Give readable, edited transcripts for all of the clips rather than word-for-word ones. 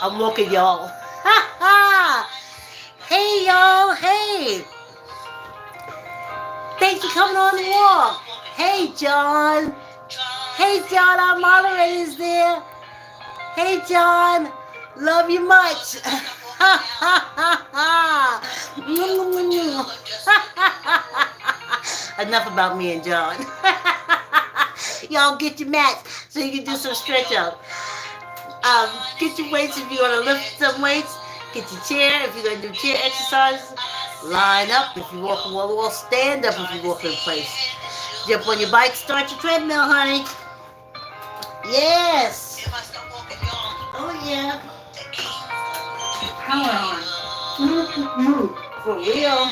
I'm walking, y'all. Ha ha! Hey, y'all. Hey. Thanks for coming on the walk. Hey, John. Hey, John. Our moderator is there. Hey, John. Love you much. Ha ha ha ha. Enough about me and John. Y'all get your mats so you can do some stretch out. Get your weights if you want to lift some weights. Get your chair if you're going to do chair exercises. Line up if you're walking wall to wall. Stand up if you're walking in place. Jump on your bike. Start your treadmill, honey. Yes. Oh, yeah. Come on. For real.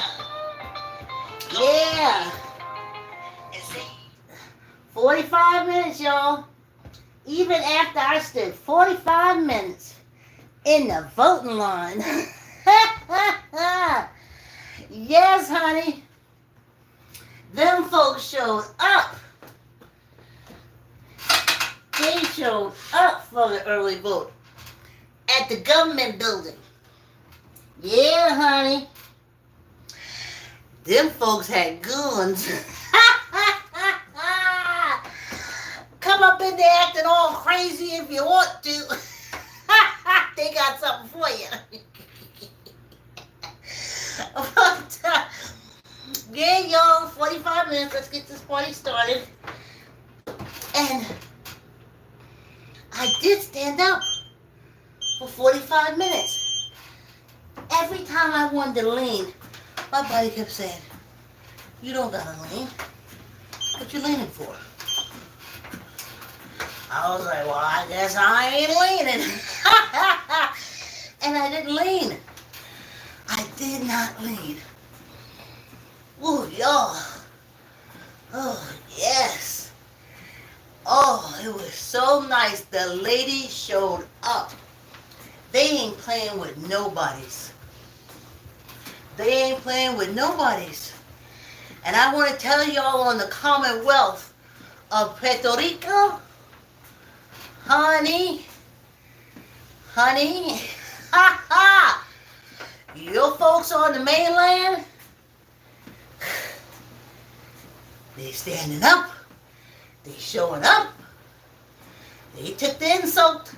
Yeah. 45 minutes, y'all. Even after I stood 45 minutes in the voting line. Yes, honey. Them folks showed up. They showed up for the early vote at the government building. Yeah, honey. Them folks had guns. Come up in there acting all crazy if you want to. They got something for you. But, yeah, y'all, 45 minutes. Let's get this party started. And I did stand up for 45 minutes. Every time I wanted to lean, my body kept saying, you don't gotta lean. What you leaning for? I was like, well, I guess I ain't leaning. And I didn't lean. I did not lean. Ooh, y'all. Oh, yes. Oh, it was so nice. The lady showed up. They ain't playing with nobodies. They ain't playing with nobodies. And I want to tell y'all on the Commonwealth of Puerto Rico, honey, ha ha, your folks on the mainland, they standing up, they showing up, they took the insult,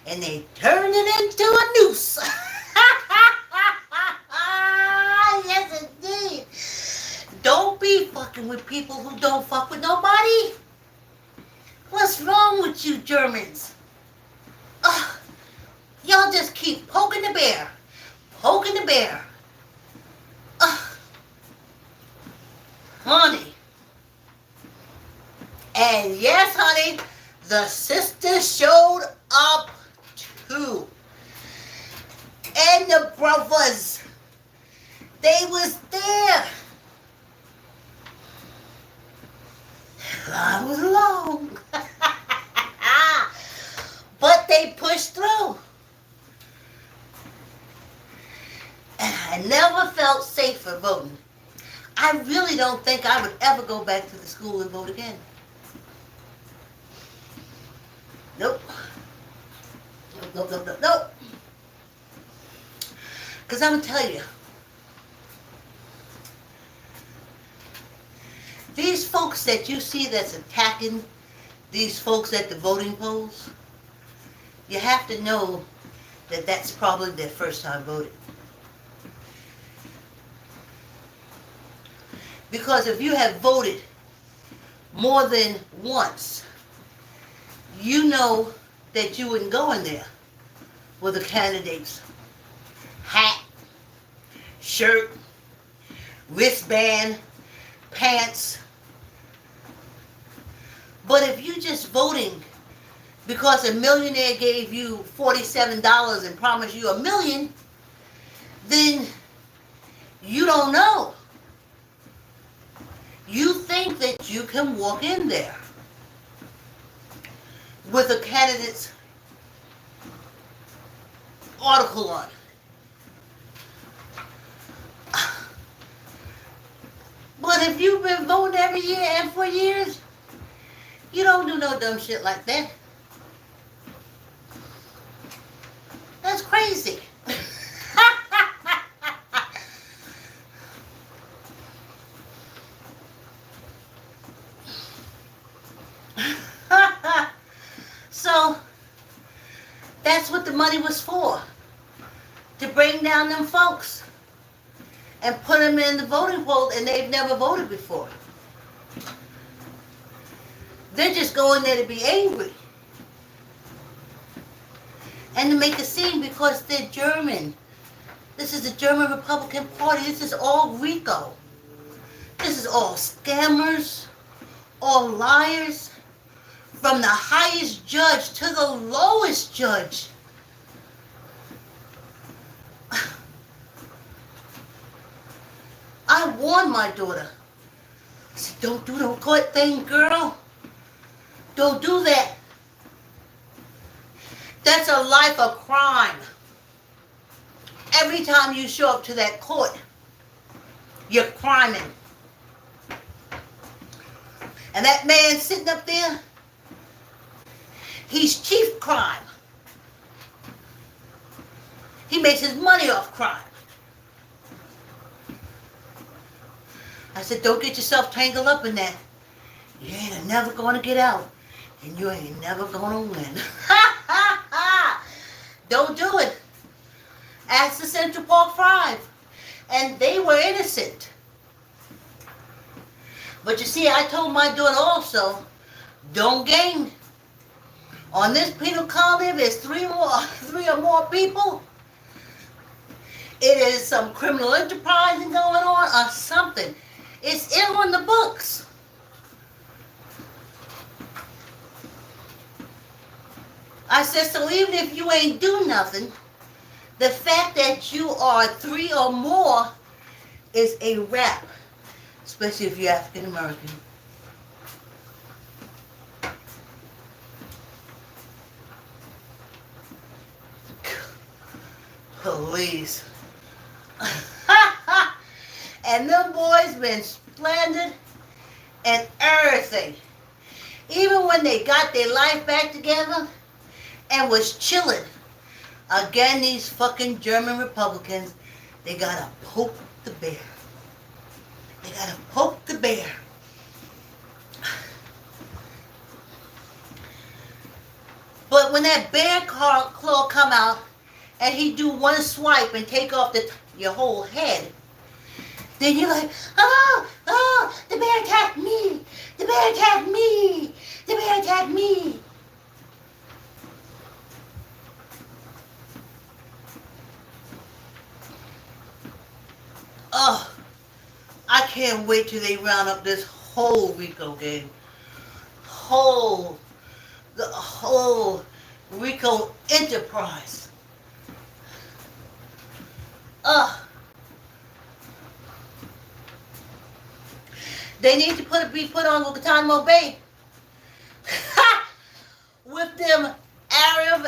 and they turned it into a noose. Yes, indeed. Don't be fucking with people who don't fuck with nobody. What's wrong with you Germans? Y'all just keep poking the bear. Poking the bear. Honey. And yes, honey, the sisters showed up too. And the brothers. They was there. The line was long. But they pushed through. And I never felt safer voting. I really don't think I would ever go back to the school and vote again. Nope. Nope. Because I'm going to tell you, these folks that you see that's attacking these folks at the voting polls, you have to know that that's probably their first time voting. Because if you have voted more than once, you know that you wouldn't go in there with a candidate's hat, shirt, wristband, pants. But if you just voting because a millionaire gave you $47 and promised you $1 million, then you don't know. You think that you can walk in there with a candidate's article on it. But if you've been voting every year and for years, you don't do no dumb shit like that. crazy. So that's what the money was for. To bring down them folks and put them in the voting poll, and they've never voted before. They're just going there to be angry and to make a scene because they're German. This is the German Republican Party. This is all RICO. This is all scammers, all liars, from the highest judge to the lowest judge. I warned my daughter. I said, don't do the court thing, girl. Don't do that. That's a life of crime. Every time you show up to that court, you're criming. And that man sitting up there, he's chief crime. He makes his money off crime. I said, don't get yourself tangled up in that. You ain't never going to get out. And you ain't never going to win. Don't do it. Ask the Central Park 5. And they were innocent. But you see, I told my daughter also, don't game. On this penal colony, if there's three or more people, it is some criminal enterprising going on or something. It's ill on the books. I said, so even if you ain't do nothing, the fact that you are 3 or more is a wrap, especially if you're African American. Police. And them boys been splendid and everything. Even when they got their life back together and was chilling. Again, these fucking German Republicans, they gotta poke the bear. They gotta poke the bear. But when that bear claw come out and he do one swipe and take off your whole head, then you're like, oh, the bear attacked me. The bear attacked me. The bear attacked me. Oh, I can't wait till they round up this whole RICO game. The whole RICO enterprise. They need to be put on Guantanamo Bay. With them Arab,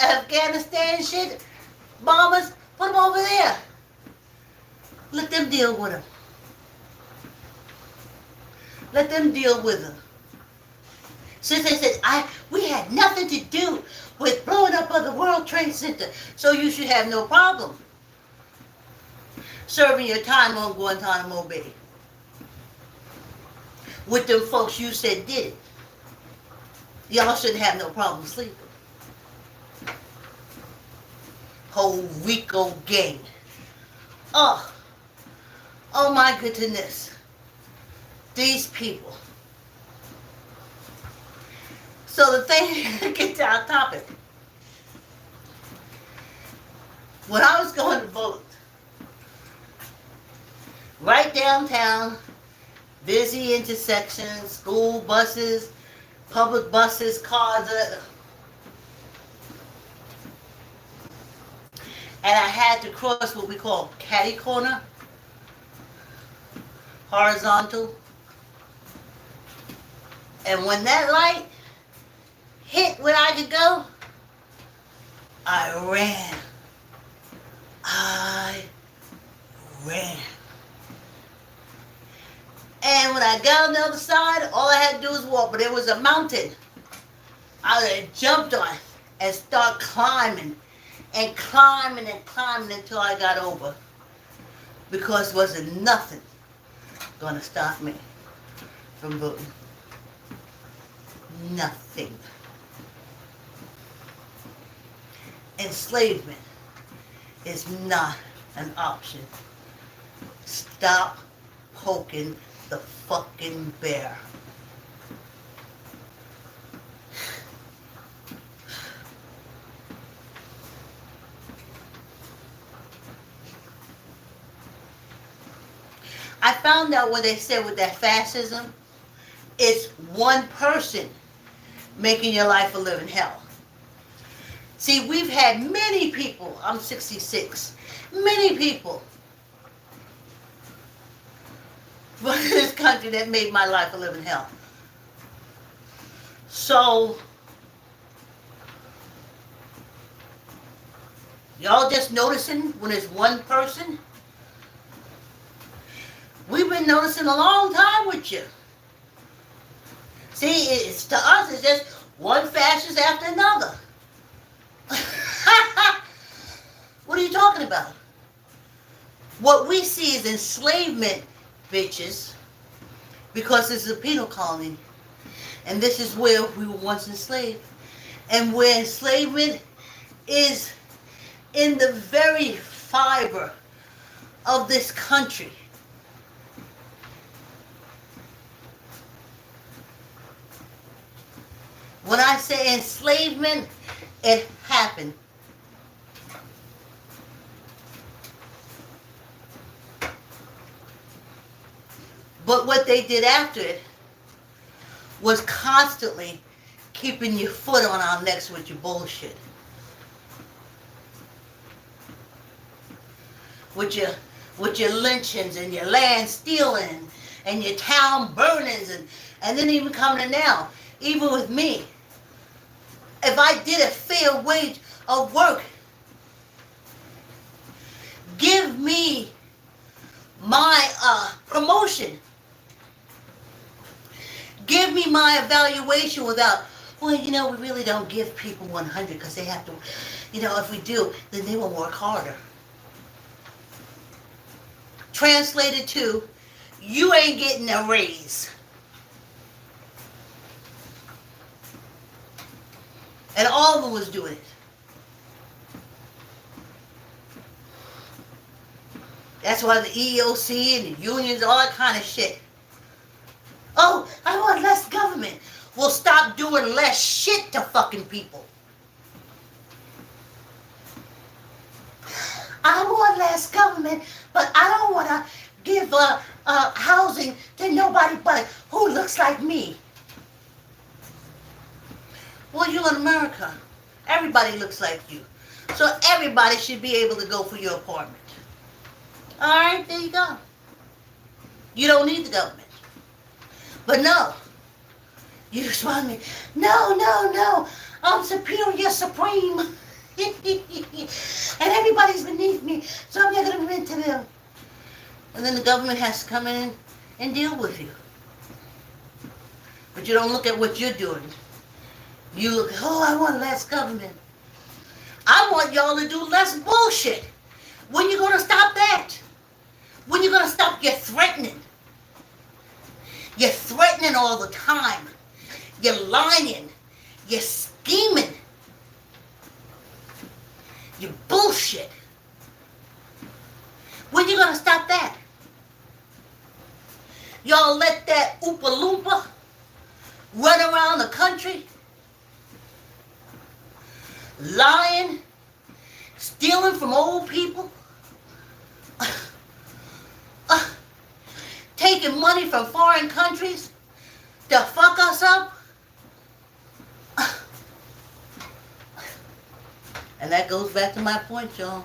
Afghanistan shit, bombers, put them over there. Let them deal with them. Let them deal with them. Since they said, we had nothing to do with blowing up of the World Trade Center, so you should have no problem serving your time on Guantanamo Bay. With them folks you said did it. Y'all shouldn't have no problem sleeping. Whole RICO gang. Oh my goodness. These people. So the thing, get to our topic. When I was going to vote, right downtown, busy intersections, school buses, public buses, cars, and I had to cross what we call catty corner, horizontal. And when that light hit where I could go, I ran. And when I got on the other side, all I had to do was walk, but it was a mountain. I jumped on and start climbing and climbing until I got over. Because wasn't nothing gonna stop me from voting. Nothing. Enslavement is not an option. Stop poking the fucking bear. I found out what they said with that fascism. It's one person making your life a living hell. See, we've had many people, I'm 66, many people in this country that made my life a living hell. So, y'all just noticing when it's one person? We've been noticing a long time with you. See, it's to us, it's just one fascist after another. What are you talking about? What we see is enslavement, bitches, because this is a penal colony. And this is where we were once enslaved. And where enslavement is in the very fiber of this country. When I say enslavement, it happened. But what they did after it was constantly keeping your foot on our necks with your bullshit. With your lynchings and your land stealing and your town burnings and then even coming to now, even with me. If I did a fair wage of work, give me my promotion. Give me my evaluation without, well, you know, we really don't give people 100 because they have to, you know, if we do, then they will work harder. Translated to, you ain't getting a raise. And all of them was doing it. That's why the EEOC and the unions, all that kind of shit. Oh, I want less government. Well, stop doing less shit to fucking people. I want less government, but I don't want to give housing to nobody but who looks like me. Well, you're in America. Everybody looks like you. So everybody should be able to go for your apartment. Alright, there you go. You don't need the government. But no. You respond to me, no. I'm superior, supreme. And everybody's beneath me, so I'm not going to rent to them. And then the government has to come in and deal with you. But you don't look at what you're doing. You look, oh, I want less government. I want y'all to do less bullshit. When you going to stop that? When you going to stop your threatening? You're threatening all the time. You're lying. You're scheming. You bullshit. When you going to stop that? Y'all let that Oompa Loompa run around the country lying, stealing from old people, taking money from foreign countries to fuck us up. And that goes back to my point, y'all.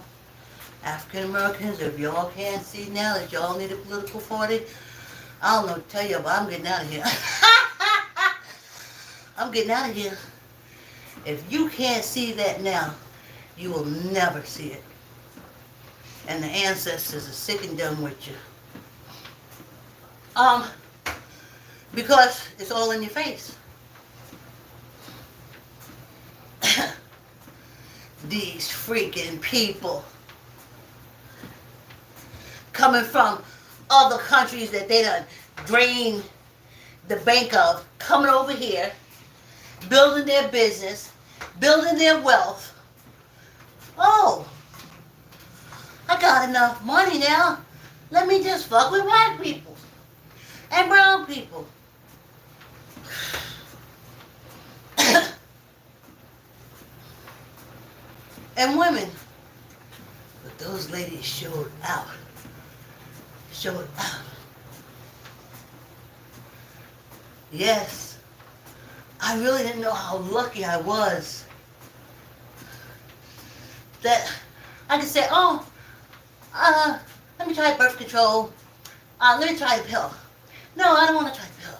African Americans, if y'all can't see now that y'all need a political party, I don't know what to tell you, but I'm getting out of here. I'm getting out of here. If you can't see that now, you will never see it. And the ancestors are sick and done with you. Because it's all in your face. These freaking people coming from other countries that they done drained the bank of, coming over here, building their business, building their wealth. Oh, I got enough money now. Let me just fuck with black people and brown people. And women. But those ladies showed out. Showed out. Yes. I really didn't know how lucky I was. That I could say, oh, let me try birth control. Let me try the pill. No, I don't want to try the pill.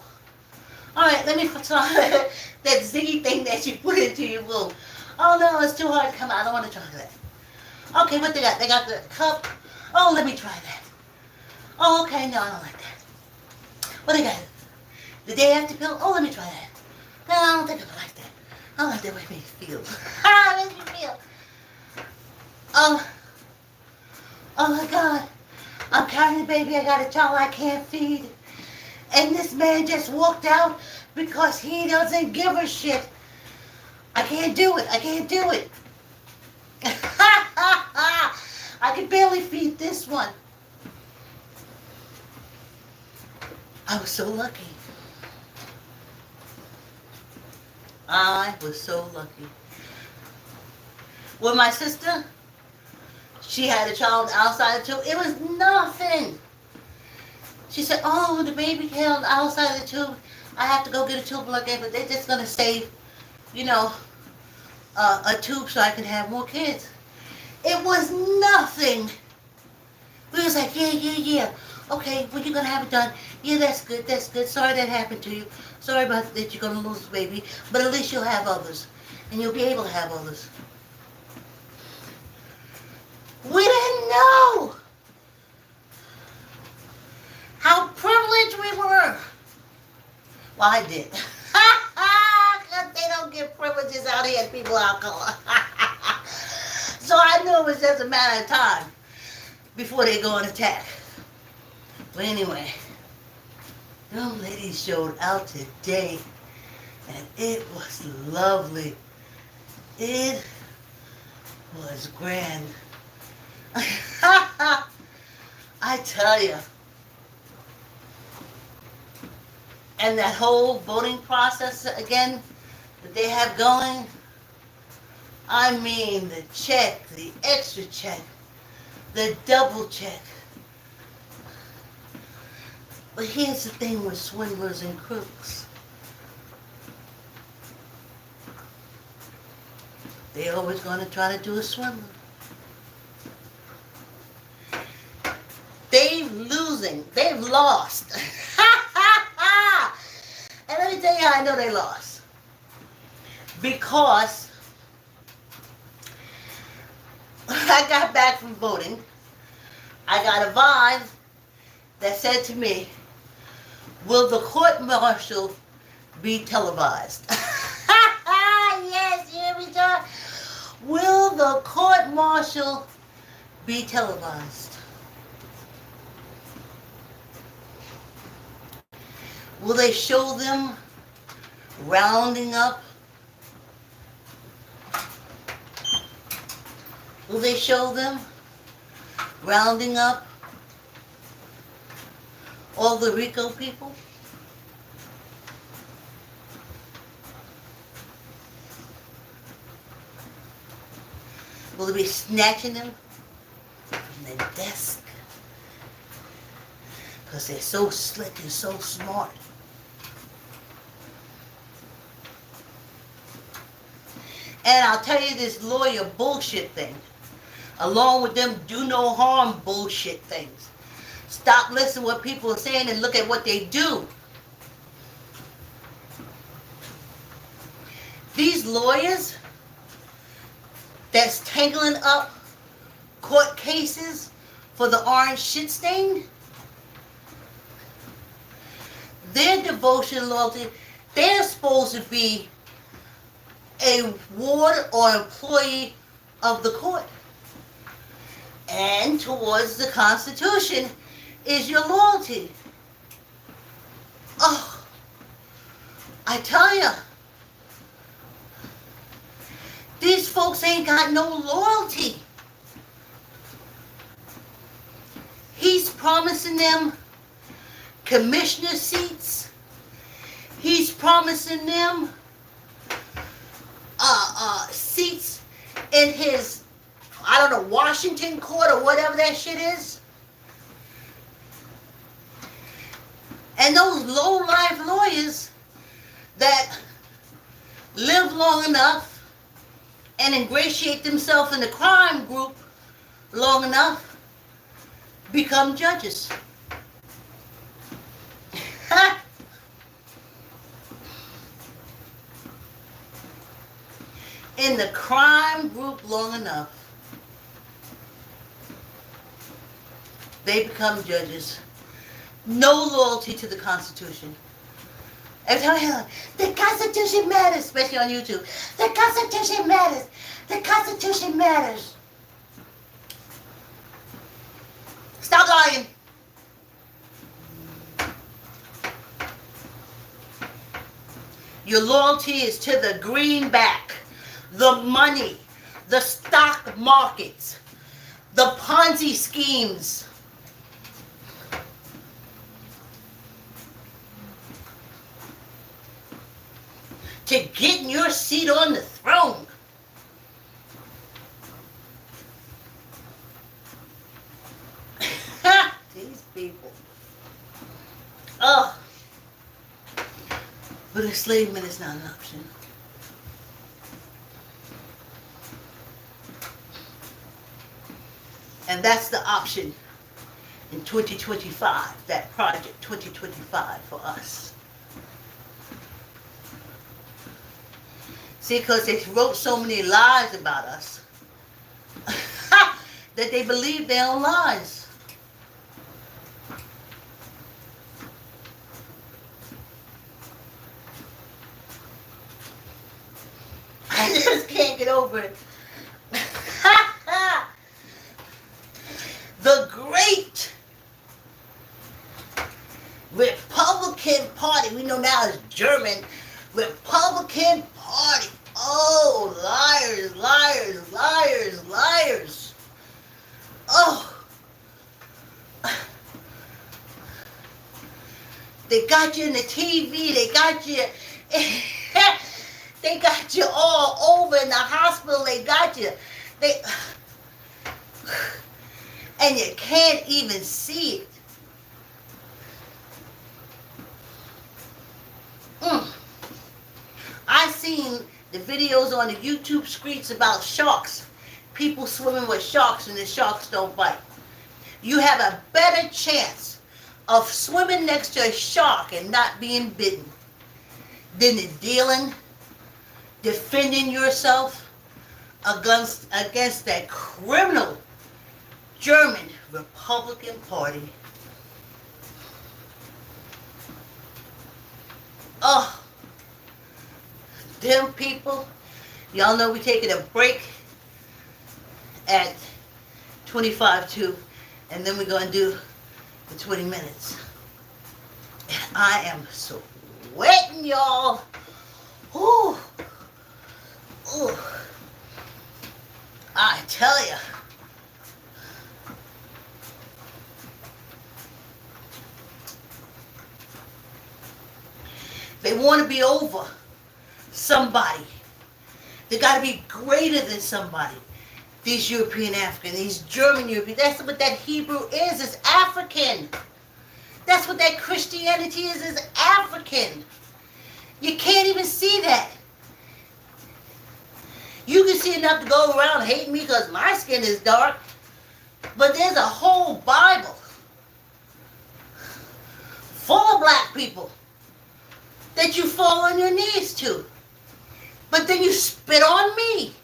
Alright, let me try that ziggy thing that you put into your womb. Oh no, it's too hard to come out. I don't want to try that. Okay, what they got? They got the cup. Oh, let me try that. Oh, okay, no, I don't like that. What they got? The day after pill? Oh, let me try that. No, I don't think I like that. I don't like that way it makes me feel. It makes me feel. Oh my God. I'm carrying a baby. I got a child I can't feed. And this man just walked out because he doesn't give a shit. I can't do it. I can't do it. I can barely feed this one. I was so lucky. I was so lucky. With my sister, she had a child outside the tube. It was nothing. She said, oh, the baby held outside the tube. I have to go get a tube plug in, but they're just going to save, a tube so I can have more kids. It was nothing. We was like, yeah. Okay, when you going to have it done? Yeah, that's good. Sorry that happened to you. Sorry about that you're going to lose the baby. But at least you'll have others. And you'll be able to have others. We didn't know how privileged we were. Well, I did. Because they don't give privileges out here to people of color. So I knew it was just a matter of time before they go and attack. But anyway, them ladies showed out today, and it was lovely. It was grand. I tell you. And that whole voting process again that they have going, I mean the check, the extra check, the double check. But here's the thing with swindlers and crooks. They're always going to try to do a swindler. They've lost. And let me tell you how I know they lost. Because I got back from voting, I got a vibe that said to me, will the court-martial be televised? Yes, you hear me, John? Will the court-martial be televised? Will they show them rounding up? Will they show them rounding up all the Rico people? Will they be snatching them from their desk? Because they're so slick and so smart. And I'll tell you this lawyer bullshit thing, along with them do no harm bullshit things. Stop listening to what people are saying and look at what they do. These lawyers that's tangling up court cases for the orange shit stain, their devotion, loyalty, they're supposed to be a ward or employee of the court. And towards the Constitution is your loyalty. Oh, I tell you, these folks ain't got no loyalty. He's promising them commissioner seats. He's promising them seats in his, I don't know, Washington court or whatever that shit is. And those low-life lawyers that live long enough and ingratiate themselves in the crime group long enough become judges. In the crime group long enough, they become judges. No loyalty to the Constitution. Every time I hear, the Constitution matters, especially on YouTube. The Constitution matters. The Constitution matters. Stop lying. Your loyalty is to the greenback, the money, the stock markets, the Ponzi schemes. To getting your seat on the throne. These people. Oh. But enslavement is not an option. And that's the option in 2025, that project 2025 for us. See, because they wrote so many lies about us that they believe their own lies. I just can't get over it. The great Republican Party, we know now is German, Republican Party. Oh, liars, liars, liars, liars. Oh. They got you in the TV, they got you, they got you all over in the hospital, they got you, and you can't even see it. I seen the videos on the YouTube streets about sharks. People swimming with sharks and the sharks don't bite. You have a better chance of swimming next to a shark and not being bitten than dealing, defending yourself against that criminal German Republican Party. Oh, them people. Y'all know we're taking a break at 25 and then we're going to do the 20 minutes. And I am sweating, y'all. Ooh. Ooh. I tell you. They want to be over somebody. They got to be greater than somebody. These European African, these German European, that's what that Hebrew is. It's African. That's what that Christianity is African. You can't even see that. You can see enough to go around hating me because my skin is dark. But there's a whole Bible full of black people that you fall on your knees to. But then you spit on me.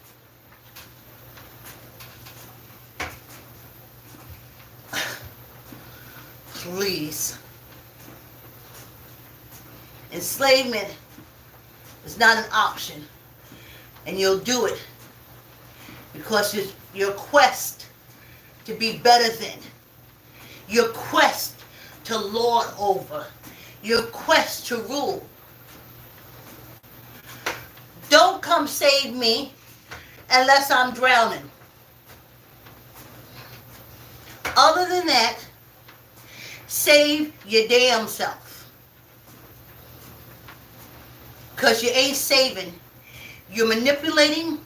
Please. Enslavement is not an option. And you'll do it Because it's your quest to be better than, your quest to lord over, your quest to rule. Don't come save me unless I'm drowning. Other than that, save your damn self. Because you ain't saving. You're manipulating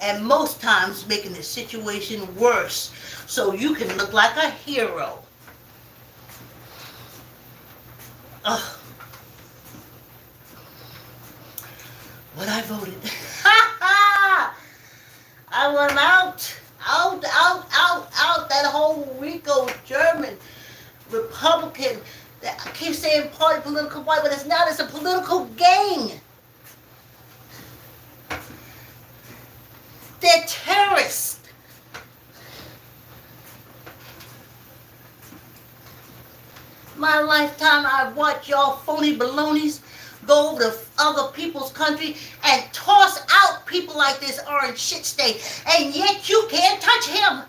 and most times making the situation worse so you can look like a hero. Ugh. But I voted. I went out. That whole Rico German Republican, I keep saying party, political party, but it's not. It's a political gang. They're terrorists. My lifetime, I've watched y'all phony balonies go over to other people's country and toss out people like this orange shit stain, and yet you can't touch him.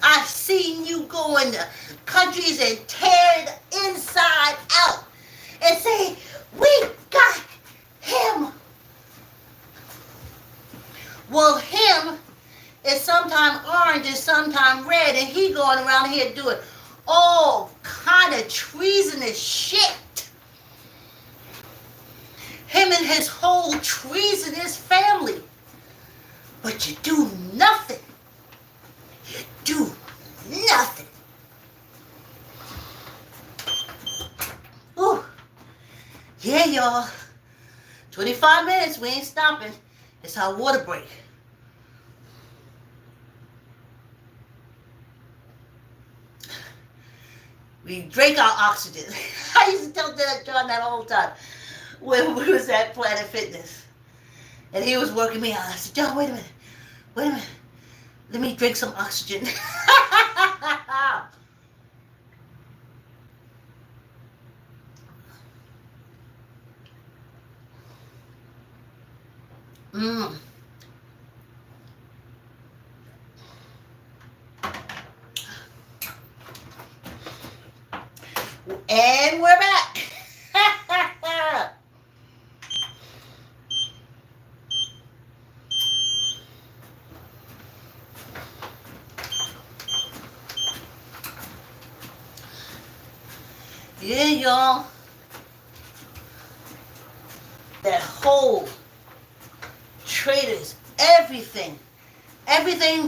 I've seen you go into countries and tear it inside out and say, we got him. Well, him is sometime orange and sometime red, and he going around here doing all kind of treasonous shit. Him and his whole treasonous family. But you do nothing. You do nothing. Ooh. Yeah, y'all. 25 minutes, we ain't stopping. It's our water break. We drink our oxygen. I used to tell John that all the time when we was at Planet Fitness. And he was working me out. I said, John, wait a minute. Let me drink some oxygen. And we're back. Yeah, y'all. That whole traitors, everything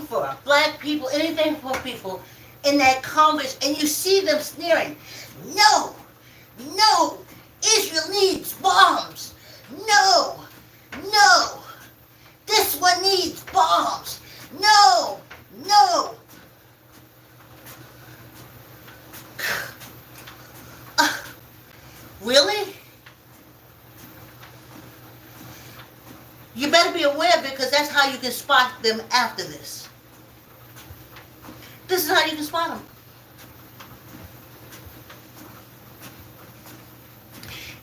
for black people, anything for people in that Congress, and you see them sneering. No, Israel needs bombs. No, this one needs bombs. No. Really? You better be aware, because that's how you can spot them after this. This is how you can spot them.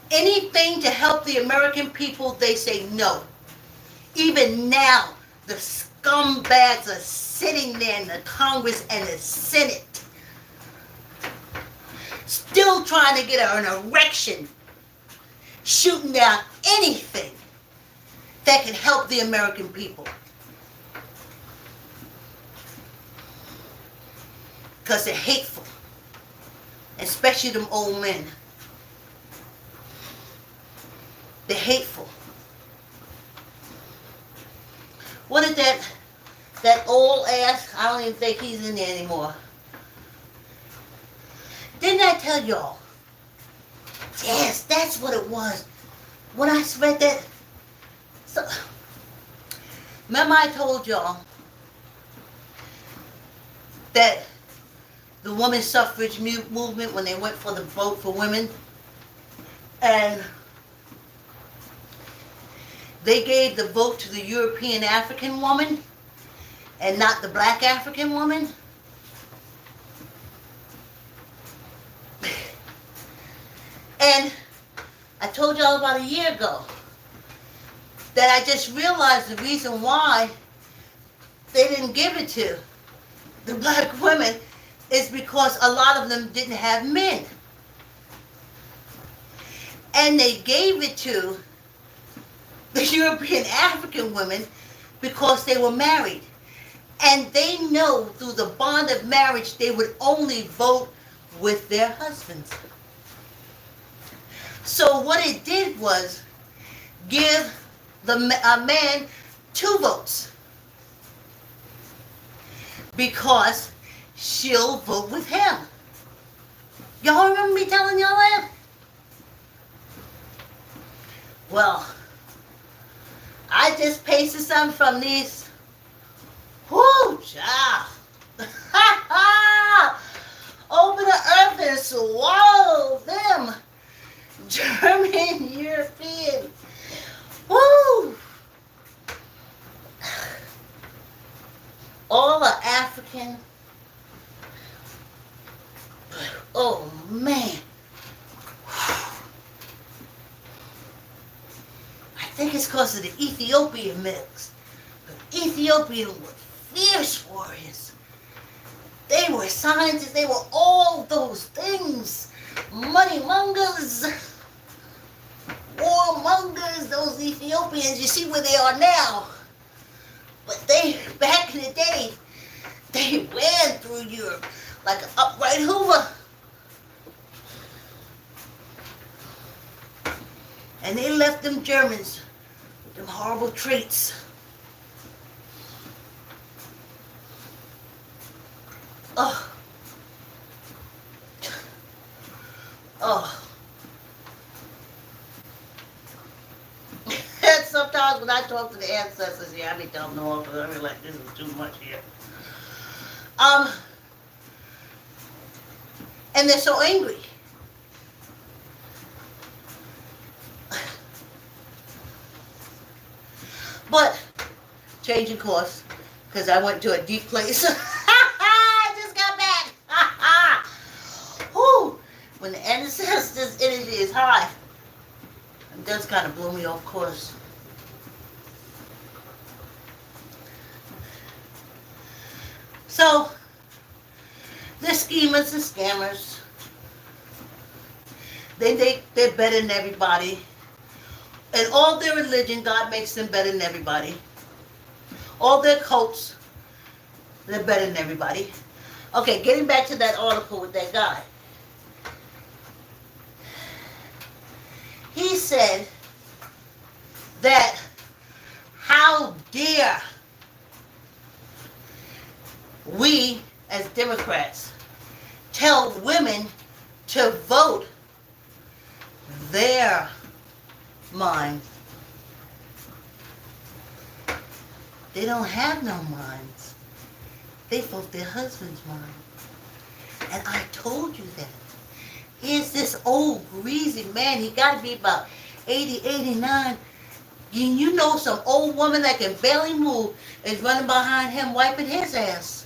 Anything to help the American people, they say no. Even now, the scumbags are sitting there in the Congress and the Senate, still trying to get an erection, shooting down anything that can help the American people. Because they're hateful. Especially them old men. They're hateful. What is that old ass? I don't even think he's in there anymore. Didn't I tell y'all? Yes, that's what it was. When I read that. So, remember I told y'all that the women's suffrage movement, when they went for the vote for women, and they gave the vote to the European African woman and not the black African woman? And I told y'all about a year ago that I just realized the reason why they didn't give it to the black women is because a lot of them didn't have men. And they gave it to the European African women because they were married. And they know through the bond of marriage they would only vote with their husbands. So what it did was give a man 2 votes because she'll vote with him. Y'all remember me telling y'all that? Well, I just pasted some from these. Whoo, child. Open the earth and swallow them. German, European. Woo! All are African. Oh, man. I think it's because of the Ethiopian mix. The Ethiopian were fierce warriors. They were scientists. They were all those things. Money mongers. Warmongers. Those Ethiopians. You see where they are now. But they, back in the day, they ran through Europe like an upright Hoover. And they left them Germans with them horrible traits. Oh. Oh. And sometimes when I talk to the ancestors here, I be telling them off because I be like, this is too much here. And they're so angry. But, changing course, because I went to a deep place. I just got back. Whew. When the ancestors' energy is high, it does kind of blow me off course. So, they're schemers and scammers. They think they're better than everybody. And all their religion, God makes them better than everybody. All their cults, they're better than everybody. Okay, getting back to that article with that guy. He said that how dare we as Democrats tell women to vote their mind. They don't have no minds. They vote their husband's mind. And I told you that. Here's this old greasy man. He got to be about 80, 89. You know some old woman that can barely move is running behind him wiping his ass.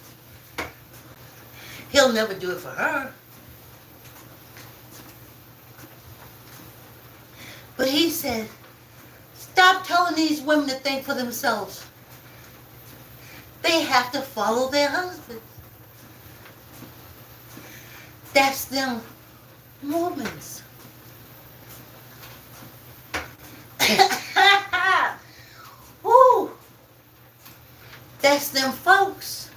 He'll never do it for her. But he said, stop telling these women to think for themselves. They have to follow their husbands. That's them Mormons. Woo! That's them folks.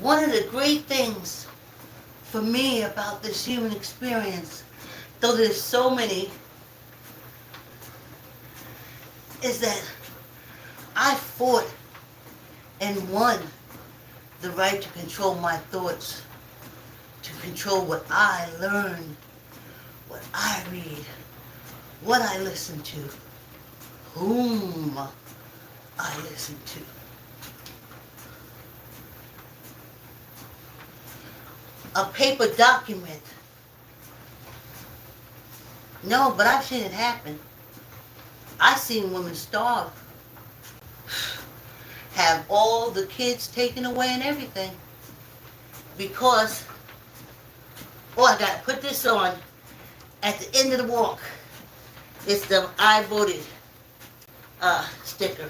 One of the great things for me about this human experience, though there's so many, is that I fought and won the right to control my thoughts, to control what I learn, what I read, what I listen to, whom I listen to. A paper document. No, but I've seen it happen. I've seen women starve. Have all the kids taken away and everything. Because Oh, I gotta put this on at the end of the walk. It's the I voted sticker.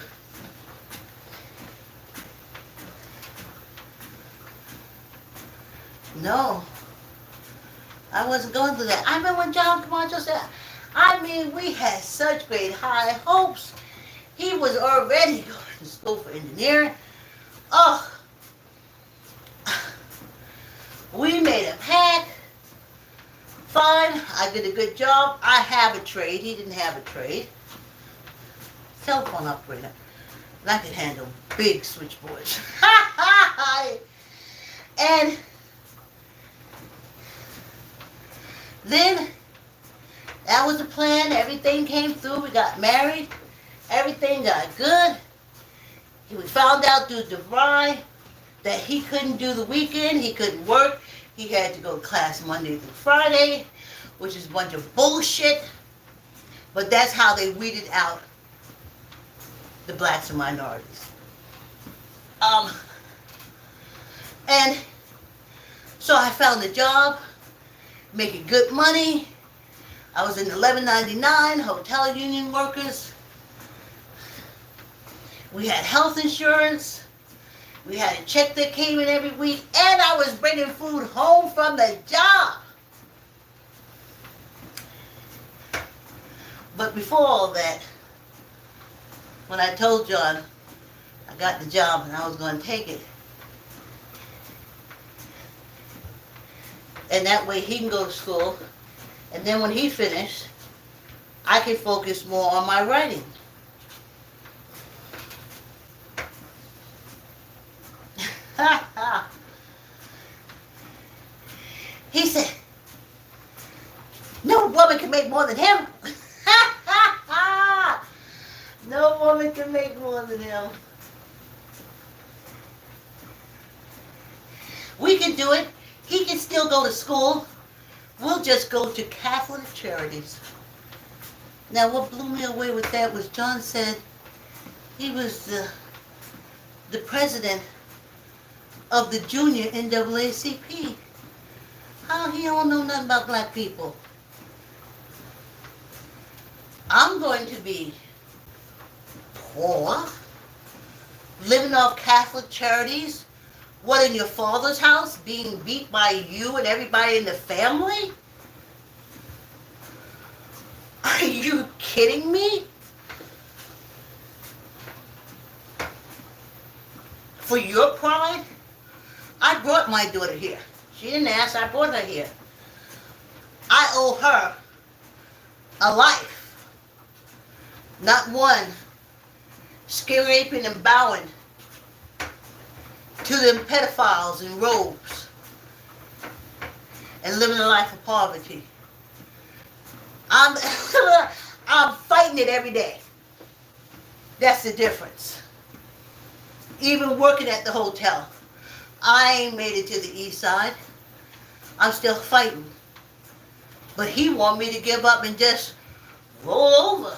No, I wasn't going through that. I remember when John Camacho said, I mean, we had such great high hopes. He was already going to school for engineering. Oh, we made a pact. Fine, I did a good job. I have a trade. He didn't have a trade. Cell phone operator. And I could handle big switchboards. And then that was the plan. Everything came through. We got married. Everything got good. We found out through DeVry that he couldn't do the weekend. He couldn't work. He had to go to class Monday through Friday, which is a bunch of bullshit. But that's how they weeded out the blacks and minorities. And so I found a job, making good money. I was in $11.99, hotel union workers. We had health insurance. We had a check that came in every week, and I was bringing food home from the job. But before all that, when I told John I got the job and I was going to take it, and that way he can go to school, and then when he finished, I can focus more on my writing. He said, no woman can make more than him. No woman can make more than him. We can do it. He can still go to school. We'll just go to Catholic charities. Now, what blew me away with that was John said he was the president of the junior NAACP. How he don't know nothing about black people? I'm going to be poor, living off Catholic charities. What, in your father's house, being beat by you and everybody in the family? Are you kidding me? For your pride? I brought my daughter here. She didn't ask, I brought her here. I owe her a life. Not one scraping and bowing to them pedophiles in robes and living a life of poverty. I'm fighting it every day. That's the difference. Even working at the hotel, I ain't made it to the east side. I'm still fighting. But he want me to give up and just roll over.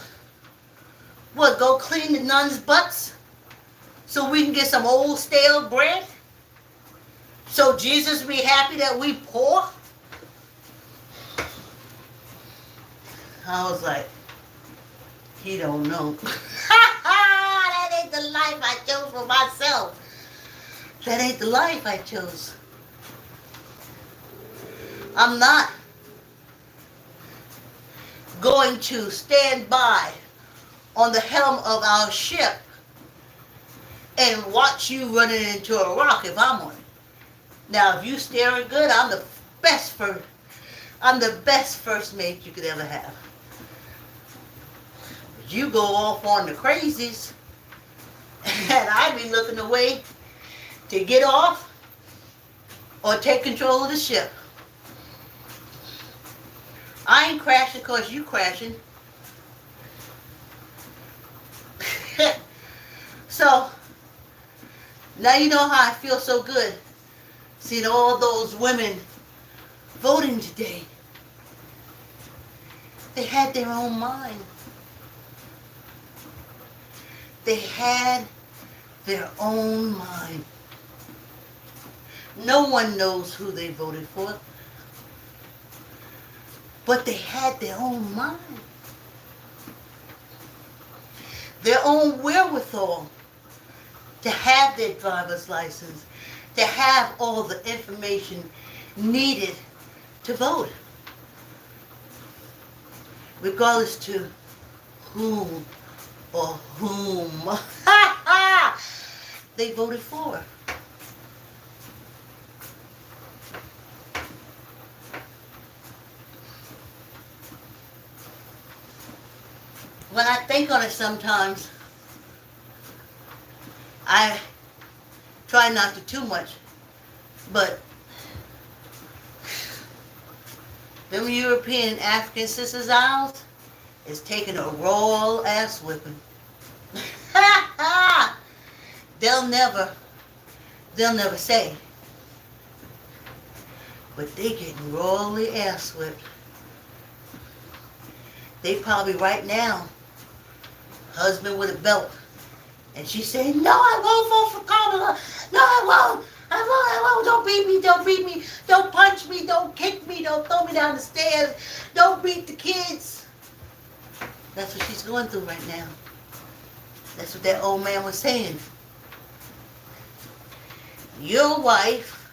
What, go clean the nuns' butts? So we can get some old stale bread? So Jesus be happy that we poor? I was like, he don't know. That ain't the life I chose for myself. That ain't the life I chose. I'm not going to stand by on the helm of our ship and watch you running into a rock if I'm on it. Now, if you steering good, I'm the best first mate you could ever have. But you go off on the crazies, and I be looking away to get off or take control of the ship. I ain't crashing because you crashing. So, now you know how I feel so good seeing all those women voting today. They had their own mind. They had their own mind. No one knows who they voted for. But they had their own mind, their own wherewithal to have their driver's license, to have all the information needed to vote, regardless to whom or whom they voted for. When I think on it sometimes, I try not to too much, but them European and African sisters ours is taking a royal ass whipping. They'll never say, but they getting royally ass whipped. They probably right now, husband with a belt, and she's saying, no, I won't vote for Kamala. No, I won't. I won't. Don't beat me. Don't beat me. Don't punch me. Don't kick me. Don't throw me down the stairs. Don't beat the kids. That's what she's going through right now. That's what that old man was saying. Your wife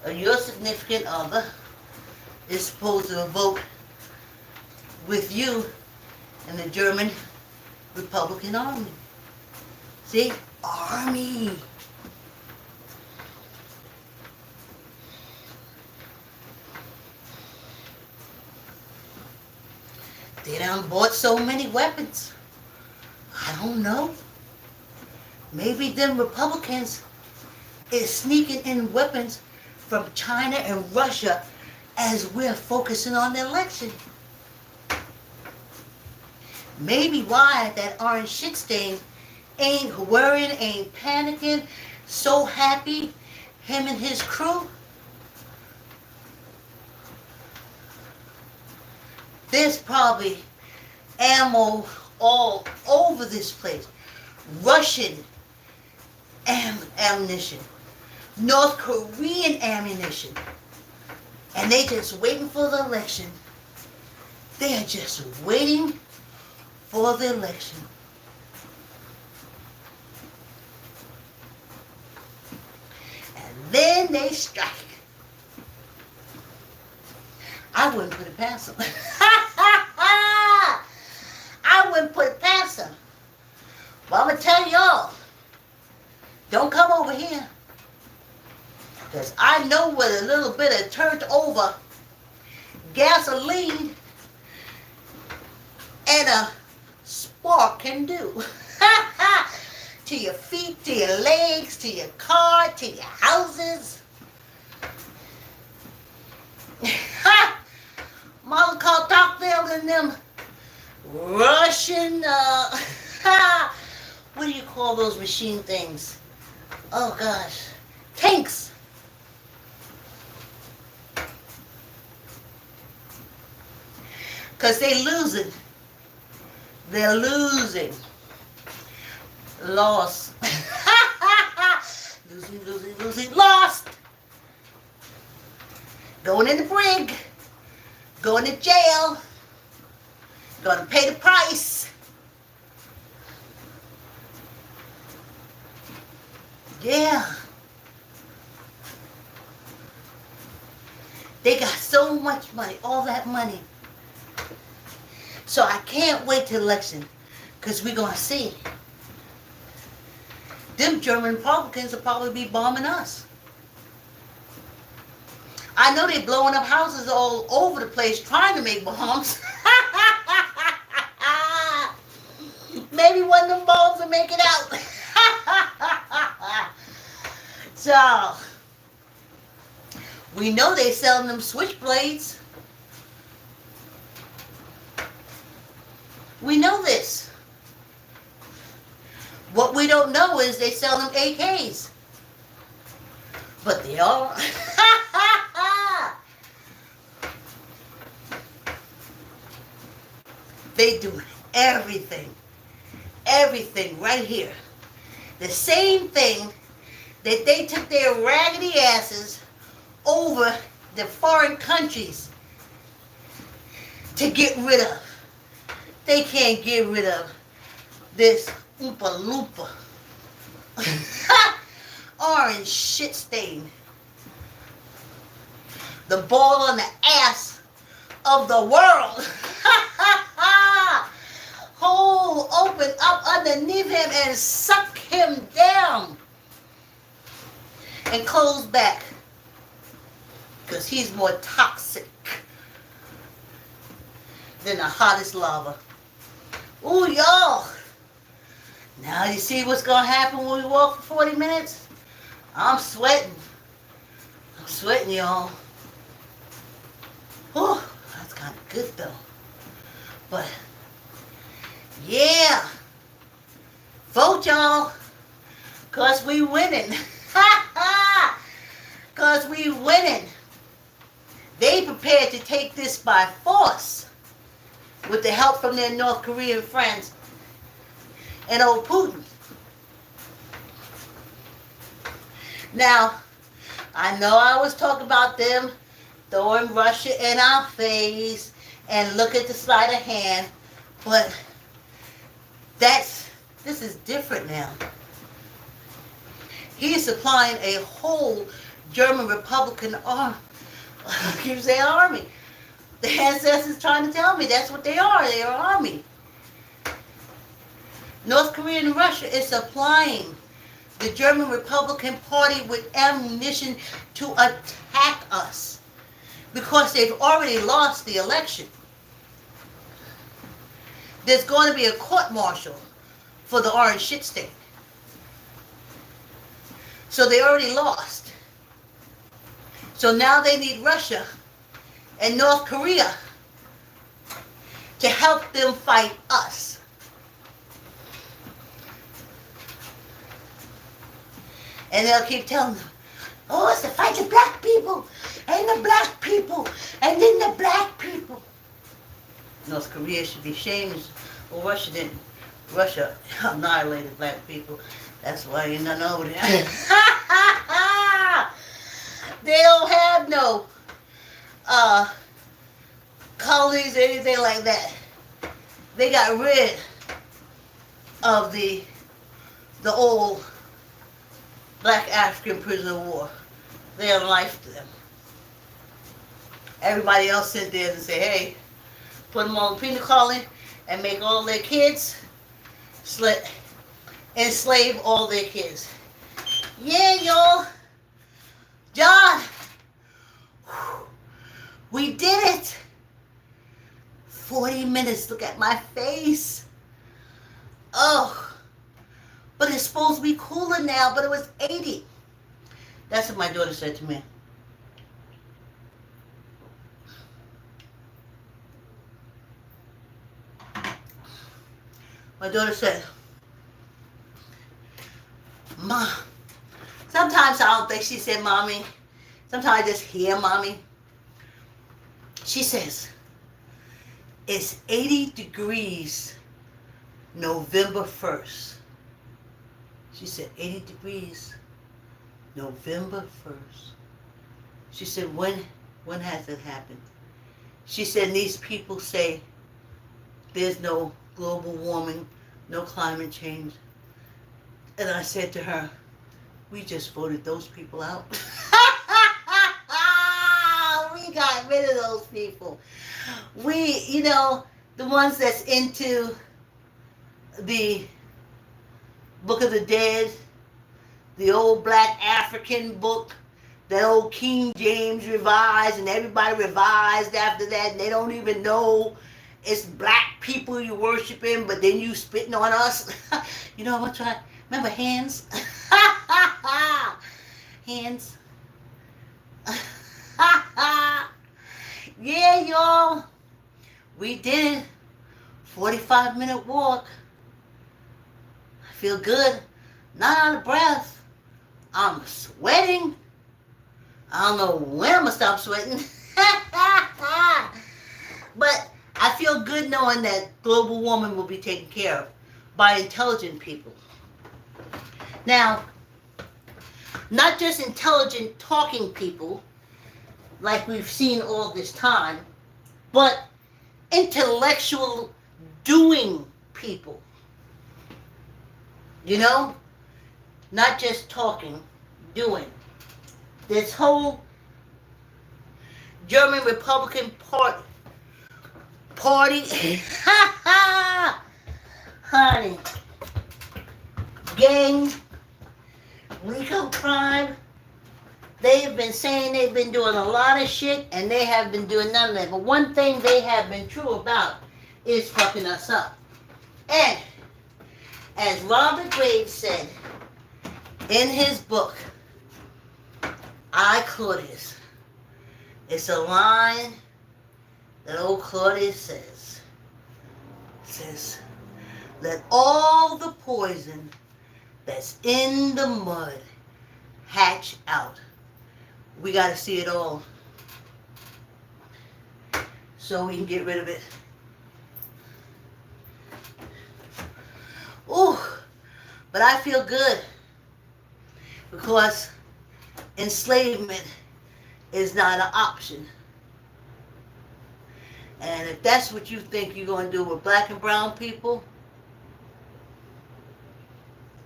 or your significant other is supposed to vote with you in the German Republican Army. See? Army. They done bought so many weapons. I don't know. Maybe them Republicans is sneaking in weapons from China and Russia as we're focusing on the election. Maybe why that orange shit stain ain't worrying, ain't panicking, so happy, him and his crew. There's probably ammo all over this place. Russian ammunition. North Korean ammunition. And they just waiting for the election. They are just waiting for the election. And then they strike. I wouldn't put it past them. I wouldn't put it past them. Well, I'm going to tell y'all, don't come over here. Because I know what a little bit of turned over gasoline and a spark can do. To your feet, to your legs, to your car, to your houses. Molotov cocktail and them Russian, what do you call those machine things? Oh gosh, tanks. Because they losing. They're losing. Lost. Losing, lost. Going in the brig. Going to jail. Gonna pay the price. Yeah. They got so much money, all that money. So I can't wait till election, because we're going to see. Them German Republicans will probably be bombing us. I know they're blowing up houses all over the place trying to make bombs. Maybe one of them bombs will make it out. So, we know they're selling them switchblades. We know this. What we don't know is they sell them AKs. But they are. They do everything. Everything right here. The same thing that they took their raggedy asses over the foreign countries to get rid of. They can't get rid of this Oompa Loompa. Orange shit stain. The ball on the ass of the world. Hole open up underneath him and suck him down. And close back. Because he's more toxic than the hottest lava. Ooh, y'all. Now you see what's going to happen when we walk for 40 minutes? I'm sweating. I'm sweating, y'all. Whew, that's kind of good, though. But, yeah. Vote, y'all. Because we winning. Because we winning. They prepared to take this by force with the help from their North Korean friends and old Putin. Now, I know I was talking about them throwing Russia in our face and look at the sleight of hand, but this is different now. He is supplying a whole German Republican army. Army. The ancestors trying to tell me that's what they are. They are army. North Korea and Russia is supplying the German Republican Party with ammunition to attack us because they've already lost the election. There's going to be a court-martial for the orange shit stain. So they already lost. So now they need Russia and North Korea to help them fight us. And they'll keep telling them, oh, it's to fight the black people, and the black people, and then the black people. North Korea should be ashamed. Well, Russia didn't. Russia annihilated black people. That's why you're not over there. They don't have no colonies or anything like that. They got rid of the old black African prisoner of war. They have life to them. Everybody else sit there and say, hey, put them on the penal colony and make all their kids enslave all their kids. Yeah, y'all. John, we did it. 40 minutes. Look at my face. Oh. But it's supposed to be cooler now, but it was 80. That's what my daughter said to me. My daughter said, Mom, sometimes I don't think she said mommy. Sometimes I just hear mommy. She says, it's 80 degrees November 1st. She said, 80 degrees November 1st. She said, when has it happened? She said, these people say there's no global warming, no climate change. And I said to her, we just voted those people out. We got rid of those people. We, the ones that's into the Book of the Dead, the old black African book, that old King James revised, and everybody revised after that, and they don't even know it's black people you worshiping, but then you spitting on us. I'm gonna try. Remember hands? Hands. Yeah, y'all. We did it. 45-minute walk. I feel good. Not out of breath. I'm sweating. I don't know when I'm going to stop sweating. But I feel good knowing that global warming will be taken care of by intelligent people. Now, not just intelligent talking people like we've seen all this time, but intellectual doing people. You know? Not just talking, doing. This whole German Republican Party, honey, gang, legal crime, they've been saying they've been doing a lot of shit, and they have been doing none of that. But one thing they have been true about is fucking us up. And, as Robert Graves said in his book, I, Claudius, it's a line that old Claudius says, let all the poison that's in the mud hatch out. We got to see it all so we can get rid of it. Ooh, but I feel good because enslavement is not an option. And if that's what you think you're going to do with black and brown people,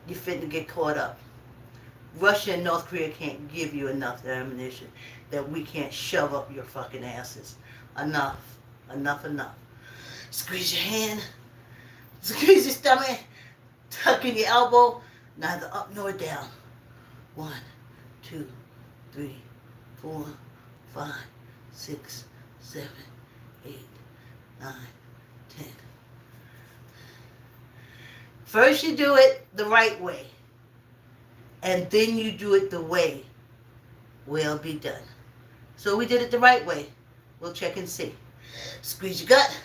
you're fitting to get caught up. Russia and North Korea can't give you enough ammunition that we can't shove up your fucking asses. Enough. Enough, enough. Squeeze your hand. Squeeze your stomach. Tuck in your elbow. Neither up nor down. 1, 2, 3, 4, 5, 6, 7, 8, 9, 10. First you do it the right way. And then you do it the way will be done. So we did it the right way. We'll check and see. Squeeze your gut.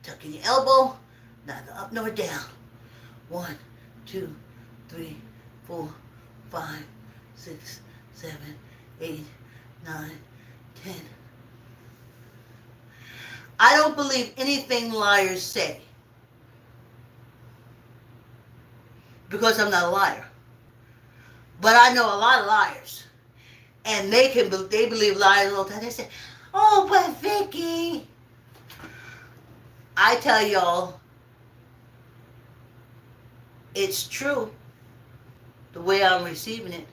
Tuck in your elbow. Neither up nor down. 1, 2, 3, 4, 5, 6, 7, 8, 9, 10. I don't believe anything liars say. Because I'm not a liar. But I know a lot of liars. And they believe lies all the time. They say, oh, but Vicky. I tell y'all, it's true the way I'm receiving it.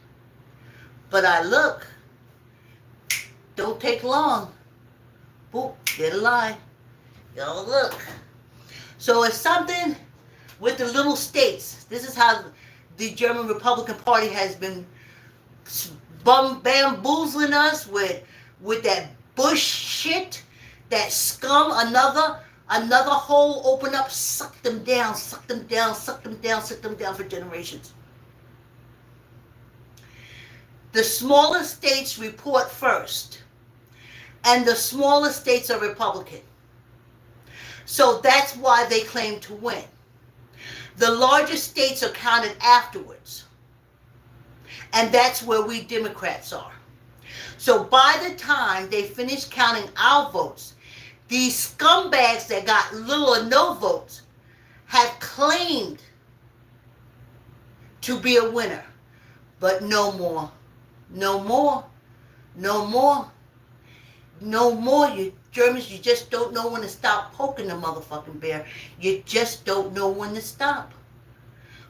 But I look, don't take long. Boop, get a lie. Y'all look. So it's something with the little states. This is how the German Republican Party has been bamboozling us with that Bush shit, that scum, another hole open up, suck them down, suck them down, suck them down, suck them down for generations. The smaller states report first, and the smaller states are Republican. So that's why they claim to win. The larger states are counted afterwards. And that's where we Democrats are. So by the time they finish counting our votes, these scumbags that got little or no votes have claimed to be a winner. But no more. No more. No more. No more. You Germans, you just don't know when to stop poking the motherfucking bear. You just don't know when to stop.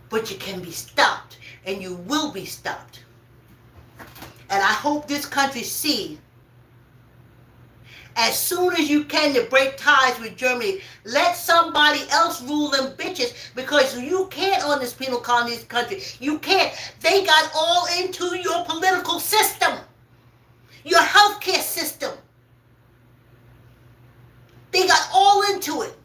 But you can be stopped. And you will be stopped. And I hope this country sees, as soon as you can, to break ties with Germany. Let somebody else rule them bitches, because you can't on this penal colony country. You can't. They got all into your political system, your healthcare system. They got all into it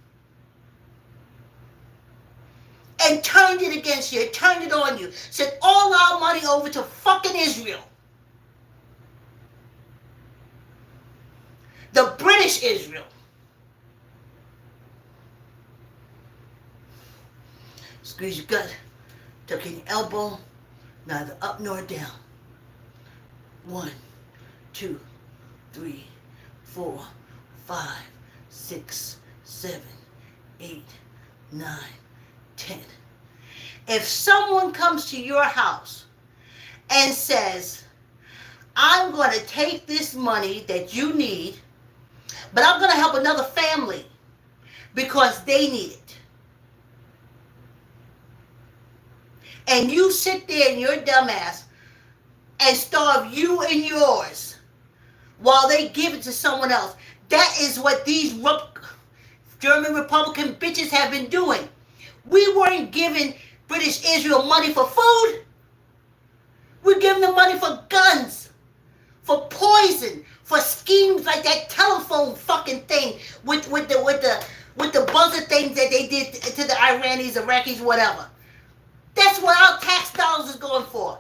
and turned it against you, turned it on you, sent all our money over to fucking Israel. The British Israel. Squeeze your gut, tuck in your elbow, neither up nor down. 1, 2, 3, 4, 5, 6, 7, 8, 9, 10. If someone comes to your house and says, I'm going to take this money that you need, but I'm going to help another family because they need it. And you sit there in your dumbass and starve you and yours while they give it to someone else. That is what these German Republican bitches have been doing. We weren't giving British Israel money for food. We're giving them money for guns, for poison, for schemes like that telephone fucking thing with the buzzer things that they did to the Iranis, Iraqis, whatever. That's what our tax dollars is going for.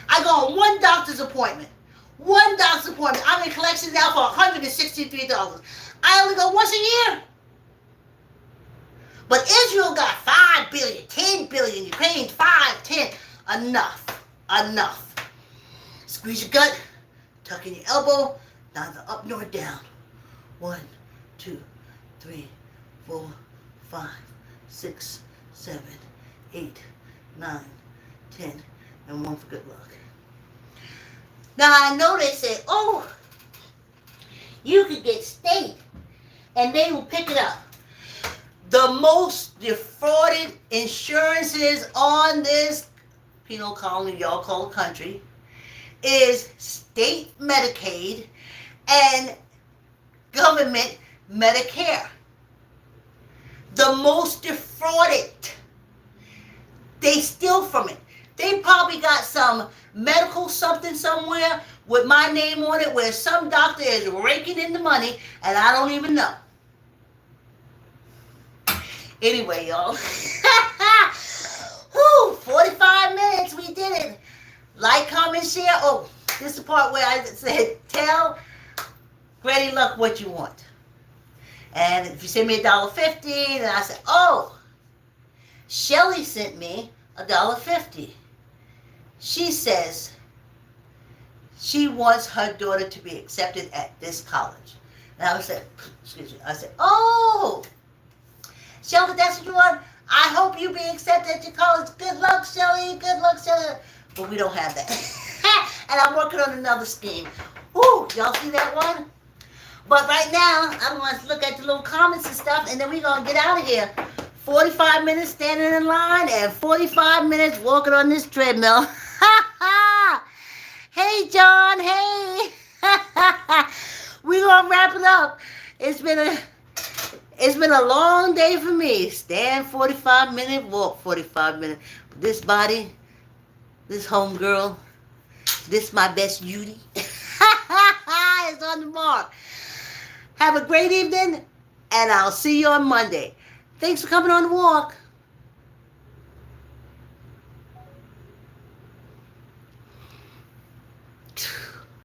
I go on one doctor's appointment. One doctor's appointment. I'm in collections now for $163. I only go once a year. But Israel got 5 billion, 10 billion, Ukraine 5, 10. Enough. Enough. Squeeze your gut, tuck in your elbow, neither up nor down. 1, 2, 3, 4, 5, 6, 7, 8, 9, 10, and 1 for good luck. Now I know they say, oh, you could get state, and they will pick it up. The most defrauded insurances on this penal colony, y'all call it country, is state Medicaid and government Medicare. The most defrauded. They steal from it. They probably got some medical something somewhere with my name on it where some doctor is raking in the money and I don't even know. Anyway, y'all. Whew, 45 minutes, we did it. Like, comment, share. Oh, this is the part where I said, tell Granny Luck what you want. And if you send me $1.50, then I said, oh, Shelly sent me $1.50. She says she wants her daughter to be accepted at this college. And I said, excuse me, I said, oh, Shelly, that's what you want? I hope you be accepted at your college. Good luck, Shelly. Good luck, Shelly. But we don't have that. And I'm working on another scheme. Woo, y'all see that one? But right now, I'm going to look at the little comments and stuff, and then we're going to get out of here. 45 minutes standing in line and 45 minutes walking on this treadmill. Hey, John. Hey. We're going to wrap it up. It's been a long day for me. Stand 45 minutes, walk 45 minutes. But this body, this homegirl, this my best beauty, is on the mark. Have a great evening, and I'll see you on Monday. Thanks for coming on the walk.